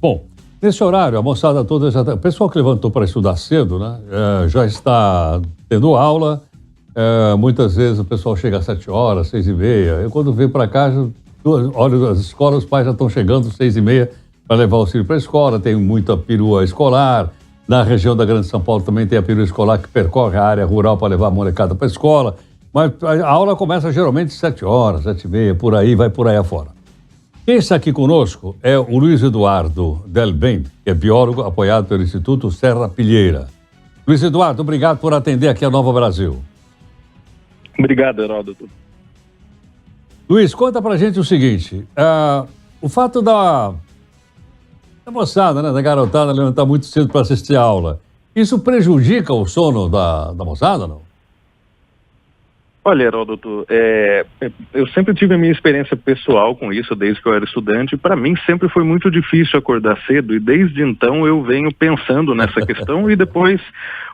Bom, nesse horário, a moçada toda já o pessoal que levantou para estudar cedo, né? Já está tendo aula. Muitas vezes o pessoal chega às 7 horas, 6h30. Eu, quando venho para cá, olho as escolas, os pais já estão chegando às 6h30 para levar o filho para a escola. Tem muita perua escolar. Na região da Grande São Paulo também tem a perua escolar que percorre a área rural para levar a molecada para a escola. Mas a aula começa geralmente às 7 horas, 7h30, por aí, vai por aí afora. Quem está aqui conosco é o Luiz Eduardo Del Bem, que é biólogo apoiado pelo Instituto Serra Pilheira. Luiz Eduardo, obrigado por atender aqui a Nova Brasil. Obrigado, Heródoto. Luiz, conta pra gente o seguinte, o fato da moçada, né, da garotada levantar muito cedo para assistir a aula, isso prejudica o sono da moçada, não? Olha, Heródoto, eu sempre tive a minha experiência pessoal com isso, desde que eu era estudante. Para mim sempre foi muito difícil acordar cedo e desde então eu venho pensando nessa questão e depois,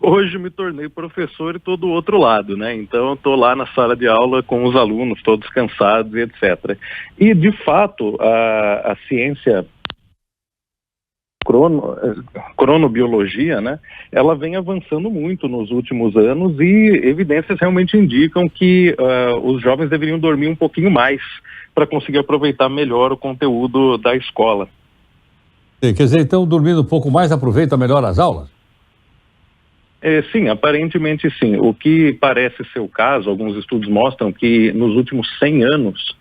hoje me tornei professor e estou do outro lado, né? Então eu estou lá na sala de aula com os alunos, todos cansados e etc. E de fato, a ciência cronobiologia, né, ela vem avançando muito nos últimos anos e evidências realmente indicam que os jovens deveriam dormir um pouquinho mais para conseguir aproveitar melhor o conteúdo da escola. Quer dizer, então, dormindo um pouco mais, aproveita melhor as aulas? Sim, aparentemente sim. O que parece ser o caso, alguns estudos mostram que nos últimos 100 anos,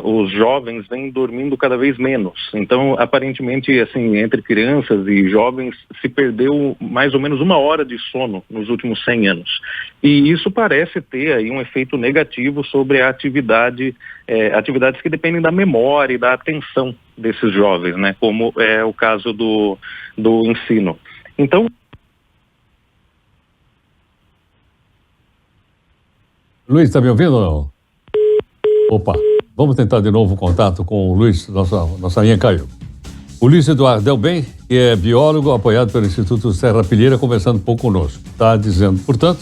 os jovens vêm dormindo cada vez menos. Então, aparentemente, assim, entre crianças e jovens, se perdeu mais ou menos 1 hora de sono nos últimos 100 anos. E isso parece ter aí um efeito negativo sobre a atividades que dependem da memória e da atenção desses jovens, né? Como é o caso do ensino. Então, Luiz, está me ouvindo ou não? Opa, vamos tentar de novo o contato com o Luiz, nossa linha caiu. O Luiz Eduardo Del Bem, que é biólogo apoiado pelo Instituto Serra Pilheira, conversando um pouco conosco. Está dizendo, portanto,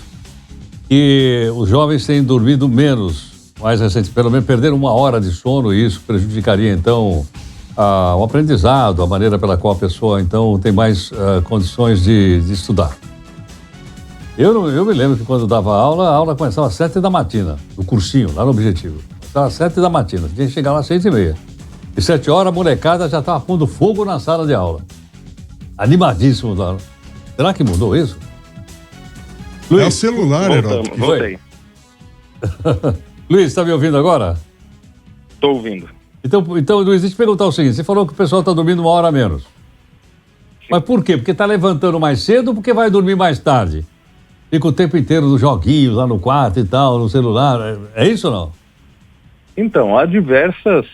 que os jovens têm dormido menos, mais recente, pelo menos perderam 1 hora de sono e isso prejudicaria, então, o aprendizado, a maneira pela qual a pessoa, então, tem mais condições de estudar. Eu me lembro que quando dava aula, a aula começava às 7 da matina, no cursinho, lá no Objetivo. Começava às 7 da matina, tinha que chegar lá às 6h30. E 7 horas a molecada já estava pondo fogo na sala de aula. Animadíssimo. Será que mudou isso? Luiz, é o celular, Heródoto. Voltei. Luiz, está me ouvindo agora? Estou ouvindo. Então, Luiz, deixa eu te perguntar o seguinte, você falou que o pessoal está dormindo 1 hora a menos. Mas por quê? Porque está levantando mais cedo ou porque vai dormir mais tarde? Fica o tempo inteiro nos joguinhos, lá no quarto e tal, no celular. É isso ou não? Então, há diversos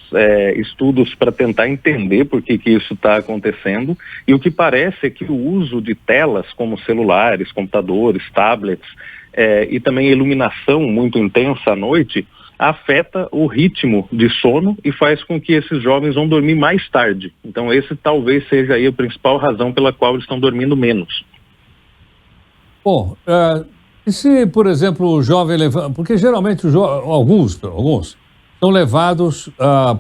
estudos para tentar entender por que isso está acontecendo. E o que parece é que o uso de telas como celulares, computadores, tablets e também iluminação muito intensa à noite afeta o ritmo de sono e faz com que esses jovens vão dormir mais tarde. Então, esse talvez seja aí a principal razão pela qual eles estão dormindo menos. Bom, e se, por exemplo, o jovem leva... Porque geralmente alguns são levados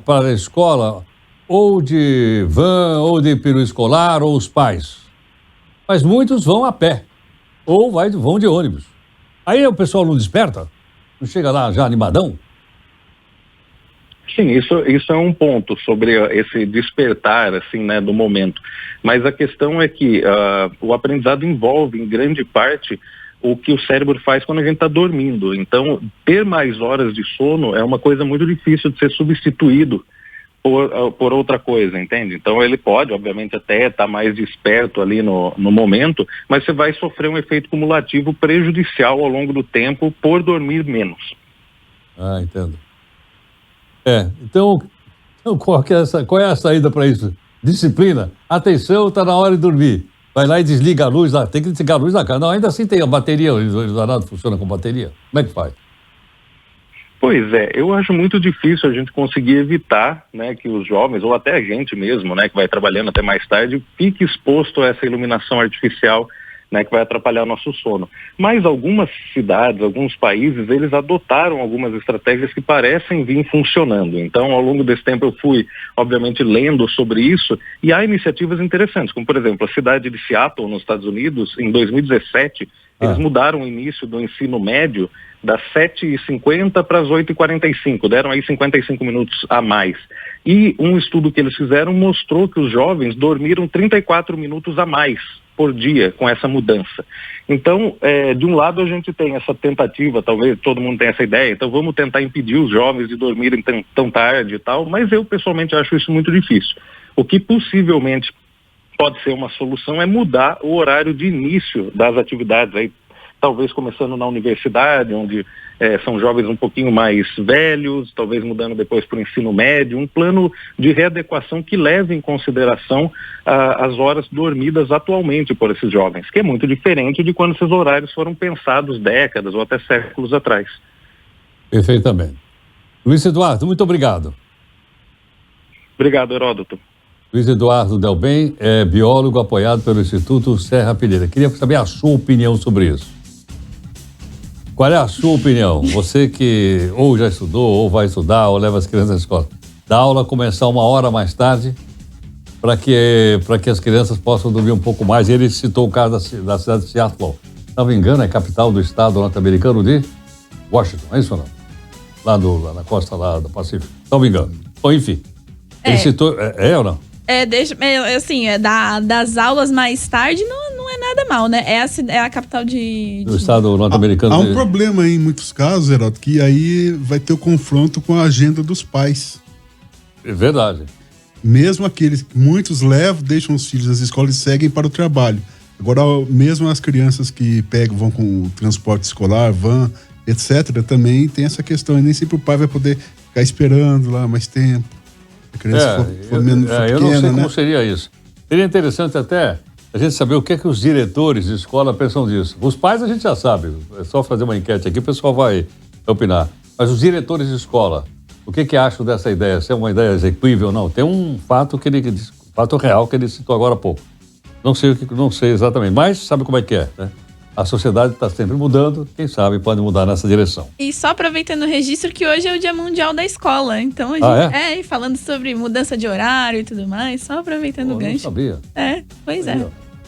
para a escola ou de van, ou de perua escolar, ou os pais. Mas muitos vão a pé, ou vão de ônibus. Aí o pessoal não desperta? Não chega lá já animadão? Sim, isso é um ponto sobre esse despertar, assim, né, do momento. Mas a questão é que o aprendizado envolve, em grande parte, o que o cérebro faz quando a gente está dormindo. Então, ter mais horas de sono é uma coisa muito difícil de ser substituído por outra coisa, entende? Então, ele pode, obviamente, até estar mais desperto ali no momento, mas você vai sofrer um efeito cumulativo prejudicial ao longo do tempo por dormir menos. Ah, entendo. Então qual é a saída para isso? Disciplina. Atenção, está na hora de dormir. Vai lá e desliga a luz lá. Tem que desligar a luz da casa. Não, ainda assim tem a bateria, o danado funciona com bateria. Como é que faz? Pois é, eu acho muito difícil a gente conseguir evitar, né, que os jovens, ou até a gente mesmo, né, que vai trabalhando até mais tarde, fique exposto a essa iluminação artificial né, que vai atrapalhar nosso sono. Mas algumas cidades, alguns países, eles adotaram algumas estratégias que parecem vir funcionando. Então, ao longo desse tempo, eu fui, obviamente, lendo sobre isso, e há iniciativas interessantes, como, por exemplo, a cidade de Seattle, nos Estados Unidos, em 2017, eles mudaram o início do ensino médio das 7h50 para as 8h45, deram aí 55 minutos a mais. E um estudo que eles fizeram mostrou que os jovens dormiram 34 minutos a mais por dia com essa mudança. Então, de um lado a gente tem essa tentativa, talvez todo mundo tenha essa ideia, então vamos tentar impedir os jovens de dormirem tão tarde e tal, mas eu pessoalmente acho isso muito difícil. O que possivelmente pode ser uma solução é mudar o horário de início das atividades, aí talvez começando na universidade, onde são jovens um pouquinho mais velhos, talvez mudando depois para o ensino médio, um plano de readequação que leve em consideração as horas dormidas atualmente por esses jovens, que é muito diferente de quando esses horários foram pensados décadas ou até séculos atrás. Perfeitamente. Luiz Eduardo, muito obrigado. Obrigado, Heródoto. Luiz Eduardo Delbem é biólogo apoiado pelo Instituto Serra Pilheira. Queria saber a sua opinião sobre isso. Qual é a sua opinião? Você que ou já estudou, ou vai estudar, ou leva as crianças à escola. Da aula começar 1 hora mais tarde para que as crianças possam dormir um pouco mais. Ele citou o caso da cidade de Seattle. Se não me engano, é capital do estado norte-americano de Washington, é isso ou não? Lá na costa lá do Pacífico. Se não me engano. Bom, enfim. Ele citou... É ou não? Das aulas mais tarde não é nada mal, né? É a capital do estado norte-americano. Há um problema aí, em muitos casos, Heraldo, que aí vai ter o confronto com a agenda dos pais. É verdade. Mesmo aqueles que muitos deixam os filhos nas escolas e seguem para o trabalho. Agora, mesmo as crianças que vão com o transporte escolar, van, etc., também tem essa questão. E nem sempre o pai vai poder ficar esperando lá mais tempo. A criança for pequena, eu não sei como seria isso. Seria interessante até a gente saber o que é que os diretores de escola pensam disso. Os pais a gente já sabe, é só fazer uma enquete aqui, o pessoal vai opinar. Mas os diretores de escola, o que acham dessa ideia? Se é uma ideia execuível ou não? Tem um fato fato real que ele citou agora há pouco. Não sei exatamente, mas sabe como é que é, né? A sociedade está sempre mudando, quem sabe pode mudar nessa direção. E só aproveitando o registro que hoje é o Dia Mundial da Escola, então a gente, e falando sobre mudança de horário e tudo mais, só aproveitando o gancho. Eu não sabia. Pois é.